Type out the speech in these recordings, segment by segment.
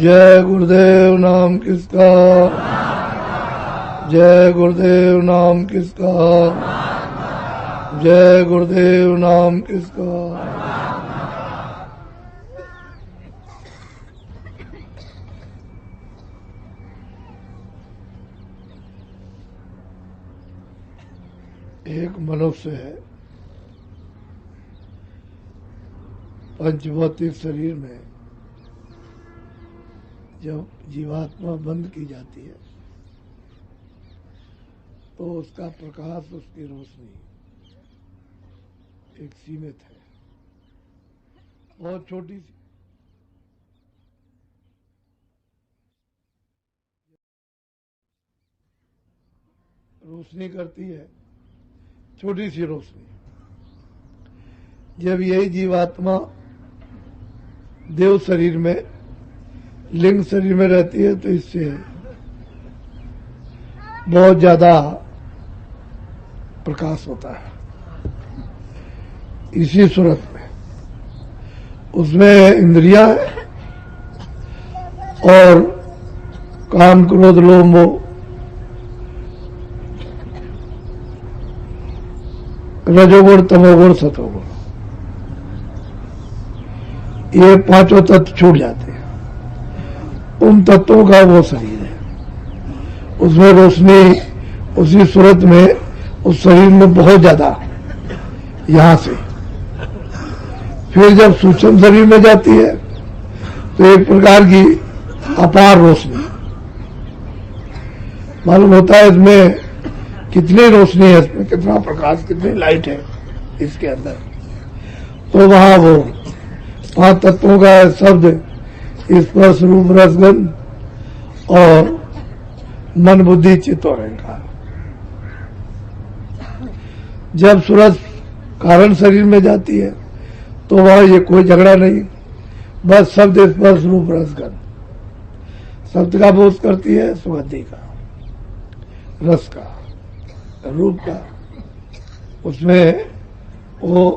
जय गुरुदेव नाम किसका, जय गुरुदेव नाम किसका, जय गुरुदेव नाम किसका। एक मनुष्य है, पंचभौतिक शरीर में जब जीवात्मा बंद की जाती है तो उसका प्रकाश, उसकी रोशनी एक सीमित है, बहुत छोटी सी। रोशनी करती है, छोटी सी रोशनी। जब यही जीवात्मा देव शरीर में, लिंग शरीर में रहती है तो इससे बहुत ज्यादा प्रकाश होता है। इसी सूरत में उसमें इंद्रियां हैं और काम, क्रोध, लोभ, मोह, रजोगुण, तमोगुण, सतोगुण, ये पांचों तत्व छूट जाते हैं। उन तत्वों का वो शरीर है, उसमें रोशनी उसी सूरत में, उस शरीर में बहुत ज्यादा। यहां से फिर जब सूक्ष्म शरीर में जाती है तो एक प्रकार की अपार रोशनी मालूम होता है। इसमें कितनी रोशनी है, इसमें कितना प्रकाश, कितनी लाइट है इसके अंदर। तो वहां वो पांच तत्वों का शब्द, स्पर्श, रूप, रस, गंध और मन, बुद्धि, चित्त और अहंकार। जब सूरज कारण शरीर में जाती है तो वह ये कोई झगड़ा नहीं, बस शब्द, स्पर्श, रूप, रस, गंध। शब्द का बोध करती है, सुगंधि का, रस का, रूप का, उसमें वो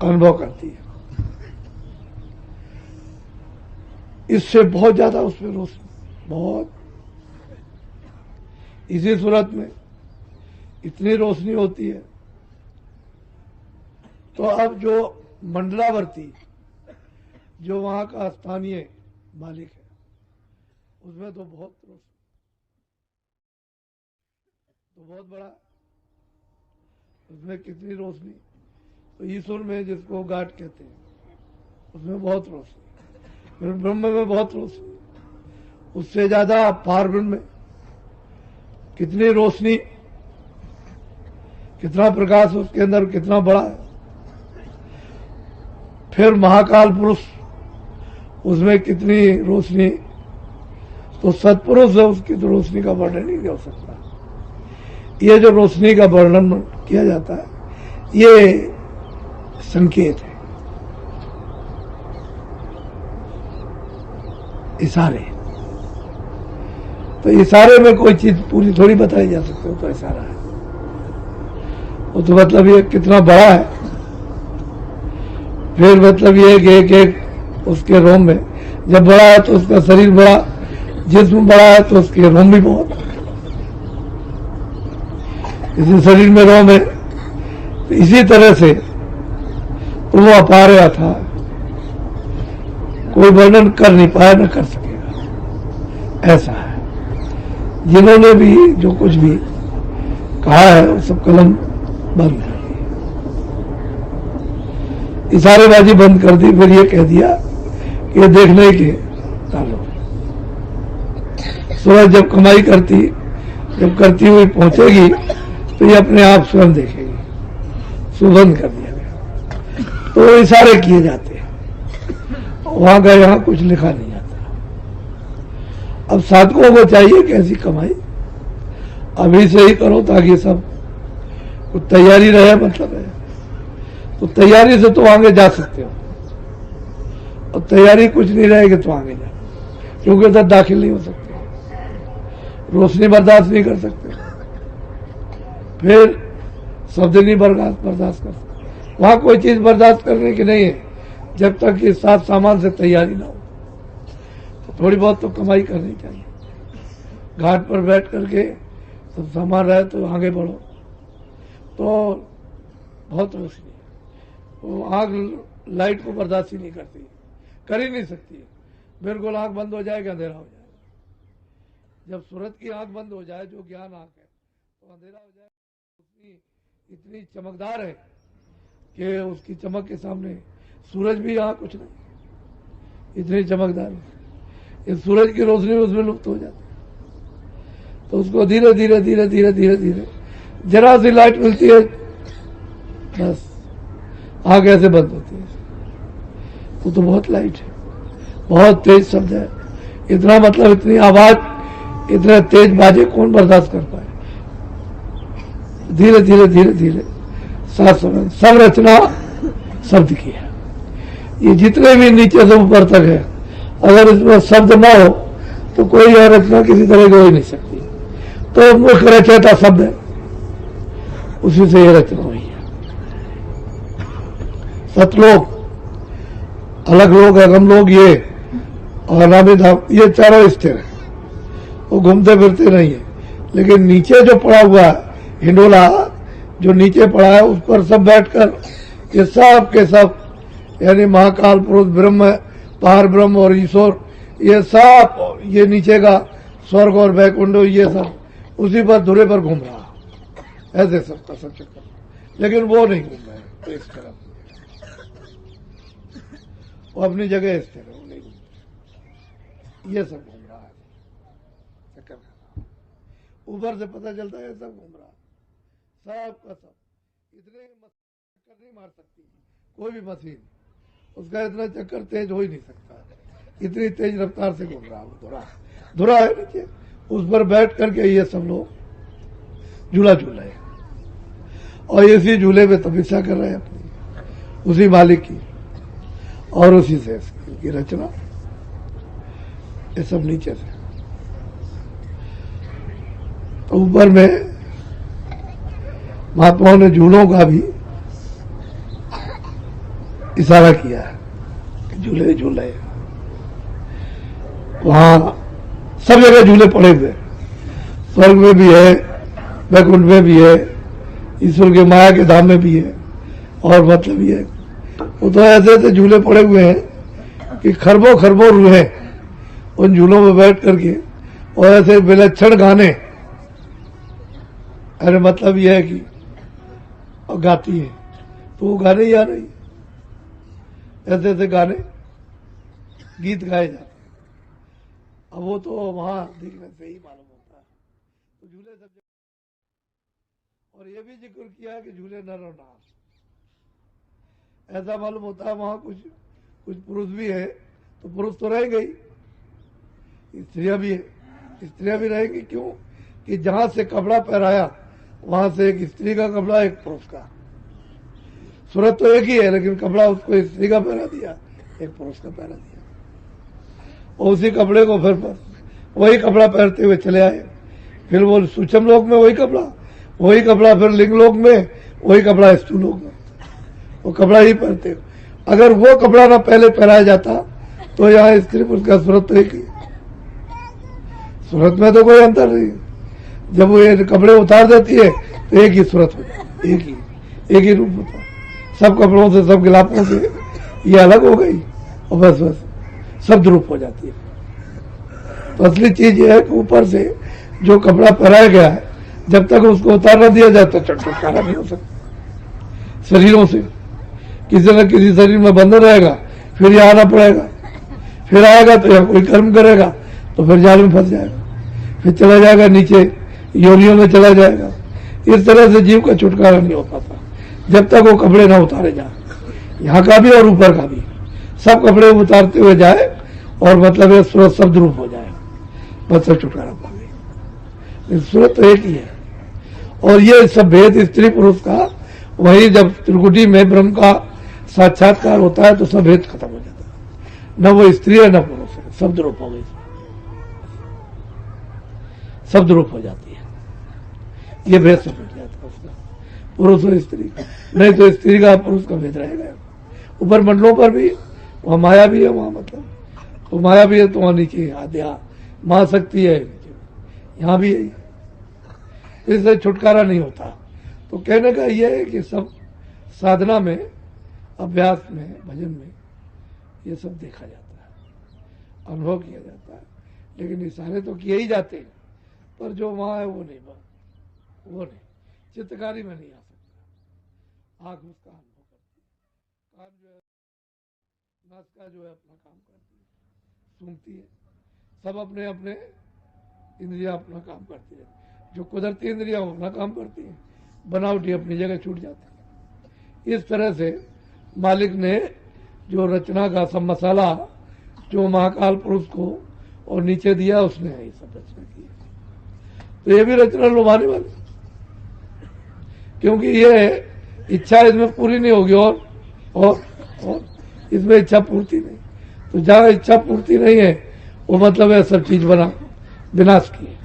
अनुभव करती है। इससे बहुत ज्यादा उसमें रोशनी, बहुत। इसी सूरत में इतनी रोशनी होती है तो अब जो मंडलावर्ती, जो वहां का स्थानीय मालिक है, उसमें तो बहुत रोशनी, तो बहुत बड़ा, उसमें कितनी रोशनी। तो ईश्वर में, जिसको गाठ कहते हैं, उसमें बहुत रोशनी। फिर ब्रह्म में बहुत रोशनी, उससे ज्यादा पार ब्रह्म में कितनी रोशनी, कितना प्रकाश उसके अंदर, कितना बड़ा है। फिर महाकाल पुरुष, उसमें कितनी रोशनी। तो सत्पुरुष है, उसकी तो रोशनी का वर्णन ही नहीं हो सकता। ये जो रोशनी का वर्णन किया जाता है, ये संकेत है, इशारे। तो इशारे में कोई चीज पूरी थोड़ी बताई जा सकती है, तो इशारा है वो। तो मतलब ये कितना बड़ा है। फिर मतलब ये कि एक उसके रोम में, जब बड़ा है तो उसका शरीर बड़ा, जिस्म बड़ा है तो उसके रोम भी बहुत। इसी शरीर में रोम है, तो इसी तरह से तो वो अपार था, कोई वर्णन कर नहीं पाया, न कर सकेगा। ऐसा है। जिन्होंने भी जो कुछ भी कहा है वो सब कलम बंद कर दी, इशारेबाजी बंद कर दी। फिर ये कह दिया कि ये देखने के ताल्लुक। सूरज जब कमाई करती, जब करती हुई पहुंचेगी तो ये अपने आप स्वयं देखेगी, सुबंद कर दिया गया। तो इशारे किए जाते हैं, वहां का यहां कुछ लिखा नहीं जाता। अब साधकों को चाहिए कि ऐसी कमाई अभी से ही करो ताकि सब कुछ तैयारी रहे, मतलब है। तो तैयारी से तो आगे जा सकते हो, और तैयारी कुछ नहीं रहेगी तो आगे जा, क्योंकि उधर दाखिल नहीं हो सकते, रोशनी बर्दाश्त नहीं कर सकते, फिर शब्द नहीं बर्दाश्त कर सकते। वहां कोई चीज बर्दाश्त करने की नहीं है जब तक कि साथ सामान से तैयारी ना हो। थोड़ी बहुत तो कमाई करनी चाहिए। घाट पर बैठ करके सब सामान रहे तो आगे बढ़ो। तो बहुत रोशनी है, वो आग लाइट को बर्दाश्त ही नहीं करती, कर ही नहीं सकती है। बिल्कुल आंख बंद हो जाएगा, अंधेरा हो जाएगा। जब सूरत की आंख बंद हो जाए, जो ज्ञान आंख है, तो अंधेरा हो जाए। इतनी चमकदार है कि उसकी चमक के सामने सूरज भी यहाँ कुछ नहीं, इतनी चमकदार है। इस सूरज की रोशनी उसमें लुप्त हो जाती है। तो उसको धीरे धीरे धीरे धीरे धीरे धीरे जरा सी लाइट मिलती है, बस आंख ऐसे बंद होती है। वो तो बहुत लाइट है, बहुत तेज शब्द है। इतना मतलब इतनी आवाज, इतने तेज बाजे कौन बर्दाश्त कर पाए। धीरे धीरे धीरे धीरे सब रचना शब्द की है। ये जितने भी नीचे से ऊपर तक है, अगर इसमें शब्द ना हो तो कोई और रचना किसी तरह की हो ही नहीं सकती। तो मुख्य रचयिता शब्द है, उसी से ये रचना हुई है। सतलोक, अलग लोग, अगम लोग, ये और अनामी धाम, ये चारों स्थिर है, वो घूमते फिरते नहीं है। लेकिन नीचे जो पड़ा हुआ है हिंडोला, जो नीचे पड़ा है, उस पर सब बैठकर ये सब के सब, यानी महाकाल पुरुष, ब्रह्म, पार ब्रह्म और ईश्वर, ये सब, ये नीचे का स्वर्ग और वैकुंठ, ये सब उसी पर धुरे पर घूम रहा, ऐसे सबका सब चक्कर। लेकिन वो नहीं घूम रहा है तो इस तरफ, वो अपनी जगह स्थिर है, वो नहीं घूम रहा। ये सब घूम रहा है चक्कर, ऊपर से पता चलता है सब घूम रहा, सब का सब। इतने चक्कर नहीं मार सकती कोई भी मशीन, उसका इतना चक्कर तेज हो ही नहीं सकता। इतनी तेज रफ्तार से घूम रहा, वो धुरा है नीचे, उस पर बैठ करके ये सब लोग झूला झूल रहे हैं और इसी झूले में तपस्या कर रहे हैं अपनी, उसी मालिक की, और उसी से इनकी रचना, ये सब नीचे से। तो ऊपर में महात्माओं ने झूलों का भी इशारा किया है कि झूले झूल रहे हैं। वहां सब जगह झूले पड़े हुए, स्वर्ग में भी है, वैकुंठ में भी है, ईश्वर के माया के धाम में भी है, और मतलब ये वो तो ऐसे ऐसे झूले पड़े हुए हैं कि खरबों खरबों रूहें उन झूलों में बैठ करके, और ऐसे विलक्षण गाने, अरे मतलब यह है कि और गाती है, तो वो गाने ही आ रही, ऐसे ऐसे गाने, गीत गाए जाते हैं। अब वो तो वहां देखने से ही मालूम होता है। तो झूले सब जगह, और ये भी जिक्र किया है कि झूले नर और नार, ऐसा मालूम होता है वहां कुछ पुरुष भी है, तो पुरुष तो रहेंगे ही, स्त्रियां भी है, स्त्रियां भी रहेंगी। क्यों कि जहां से कपड़ा पहनाया वहां से एक स्त्री का कपड़ा, एक पुरुष का। सूरत तो एक ही है, लेकिन कपड़ा उसको स्त्री का पहना दिया, एक पुरुष का पहना दिया। और उसी कपड़े को फिर वही कपड़ा पहनते हुए चले आए। फिर वो सूक्ष्म लोक में वही कपड़ा, फिर लिंग लोक में वही कपड़ा, स्थूल लोक में वो कपड़ा ही पहनते हो। अगर वो कपड़ा ना पहले पहनाया जाता तो यहाँ स्त्री पुरुष का सूरत तो एक ही, सूरत में तो कोई अंतर नहीं। जब वो ये कपड़े उतार देती है तो एक ही सूरत हो जाती, एक ही रूप होता है। सब कपड़ों से, सब गिलाफों से ये अलग हो गई, और बस शब्द रूप हो जाती है। तो असली चीज ये है कि ऊपर से जो कपड़ा पहनाया गया है, जब तक उसको उतार न दिया जाए तो छुटकारा नहीं हो सकता। शरीरों से किसी न किसी शरीर में बंधन रहेगा, फिर यहाँ आना पड़ेगा, फिर आएगा तो यहाँ कोई कर्म करेगा तो फिर जाल में फंस जाएगा, फिर चला जाएगा नीचे योनियों में चला जाएगा। इस तरह से जीव का छुटकारा नहीं हो पाता जब तक वो कपड़े ना उतारे जाए, यहाँ का भी और ऊपर का भी। सब कपड़े उतारते हुए जाए और मतलब ये सूरत शब्द रूप हो जाए, बस सब छुटकारा पा गई। सूरत तो एक ही है। और ये सब भेद स्त्री पुरुष का, वही जब त्रिकुटी में ब्रह्म का साक्षात्कार होता है तो सब भेद खत्म हो जाता है। न वो स्त्री है न पुरुष है, शब्द रूप हो गई, शब्द रूप हो जाती है। ये भेद सब मिट जाता है उसका, पुरुष और स्त्री का। नहीं तो स्त्री का पुरुष का भेद रहेगा। ऊपर मंडलों पर भी वहां माया भी है, वहां मतलब वो माया भी है तो वहां नीचे आद्या महाशक्ति है, यहां भी है, इससे छुटकारा नहीं होता। तो कहने का यह है कि सब साधना में, अभ्यास में, भजन में ये सब देखा जाता है, अनुभव किया जाता है, लेकिन इशारे तो किए ही जाते हैं, पर जो वहां है वो नहीं, वो नहीं, चित्रकारी में नहीं आ सकता। आंख उसका अनुभव करती है, कान जो है, नासिका जो है अपना काम करती है, सूंघती है, सब अपने अपने इंद्रियां अपना काम करती है। जो कुदरती इंद्रियां अपना काम करती है, बनावटी अपनी जगह छूट जाती है। इस तरह से मालिक ने जो रचना का सब मसाला जो महाकाल पुरुष को और नीचे दिया, उसने ये सब रचना की। तो ये भी रचना लुभाने वाली, क्योंकि ये इच्छा इसमें पूरी नहीं होगी और इसमें इच्छा पूर्ति नहीं। तो जहां इच्छा पूर्ति नहीं है वो मतलब है सब चीज बना विनाश की है,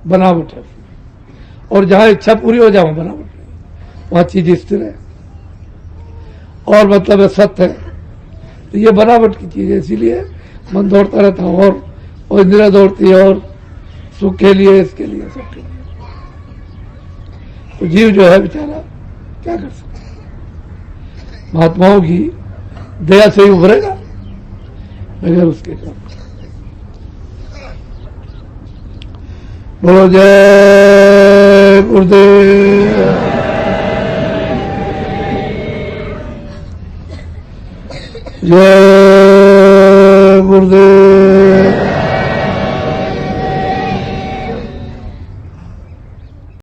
बनावट है। और जहां इच्छा पूरी हो जाए बनावट नहीं, वहां चीज स्थिर है और मतलब है सत्य है। तो ये बनावट की चीज है, इसीलिए मन दौड़ता रहता है और इंद्रिया दौड़ती है और सुख के लिए, इसके लिए, सबके लिए। तो जीव जो है बेचारा क्या कर सकता है, महात्माओं की दया से ही उभरेगा बगैर उसके काम। बोलो जय गुरुदेव। जय